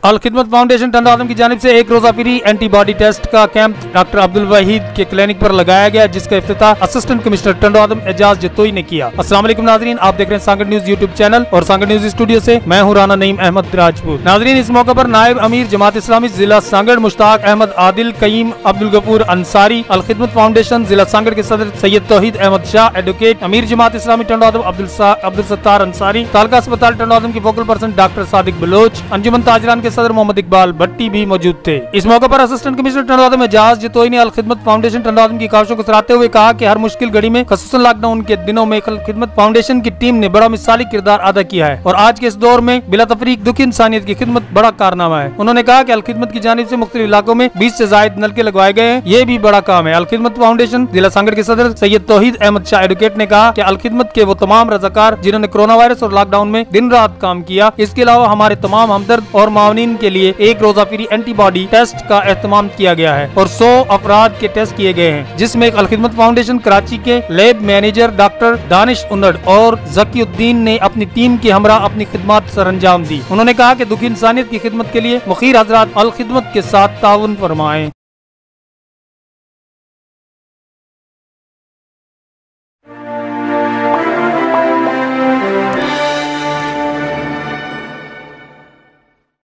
अल खिदमत फाउंडेशन टंडो आदम की जानिब से एक रोजा फ्री एंटीबॉडी टेस्ट का कैंप डॉक्टर अब्दुल वहीद के क्लिनिक पर लगाया गया, जिसका इफ्तिताह असिस्टेंट कमिश्नर टंडो आदम एजाज जतोई ने किया। अस्सलाम वालेकुम नाजरीन, आप देख रहे हैं सांगड़ न्यूज यूट्यूब चैनल और सांगड़ न्यूज स्टूडियो से मैं हूं राना नईम अहमद राजपूत। नाजरीन, इस मौके पर नायब अमीर जमात इस्लामी जिला सांगड़ मुश्ताक अहमद आदिल कईम अब्दुल गफूर अंसारी, अल खिदमत फाउंडेशन जिला सांगड़ के सदर सैयद तौहीद अहमद शाह एडवोकेट, अमीर जमात इस्लामी टंडो आदम अब्दुल सत्तार अंसारी, तालका अस्पताल टंडो आदम की focal person doctor Sadiq Baloch, Anjuman Tajiran के सदर मोहम्मद इकबाल भट्टी भी मौजूद थे। इस मौके पर असिस्टेंट कमिश्नर टंडो आदम एजाज जतोई ने अल खिदमत फाउंडेशन टंडो आदम की काविशों को सराहते हुए कहा कि हर मुश्किल घड़ी में खसूसन लॉकडाउन के दिनों में अल खिदमत फाउंडेशन की टीम ने बड़ा मिसाली किरदार अदा किया है और आज के इस दौर में बिला तफरीक दुखी इंसानियत की खिदमत बड़ा कारनामा है। उन्होंने कहा कि अल खिदमत की जानिब से मुख्तलिफ इलाकों में 20 से ज्यादा नलके लगवाए गए हैं, ये भी बड़ा काम है। अल खिदमत फाउंडेशन जिला सांगड़ के सदर सैयद तौहीद अहमद शाह एडवोकेट ने कहा कि अल खिदमत के वो तमाम रजाकार जिन्होंने कोरोना वायरस और लॉकडाउन में दिन रात काम किया, इसके अलावा हमारे तमाम हमदर्द और मावनीन के लिए एक रोजा फ्री एंटीबॉडी टेस्ट का एहतमाम किया गया है और 100 अफराद के टेस्ट किए गए हैं, जिसमें अल खिदमत फाउंडेशन कराची के लैब मैनेजर डॉक्टर दानिश उन्नड़ और जकीउद्दीन ने अपनी टीम के हमरा अपनी खिदमत सरअंजाम दी। उन्होंने कहा कि दुखी इंसानियत की खिदमत के लिए मुखीर हजरात अल खिदमत के साथ ताउन फरमाएं।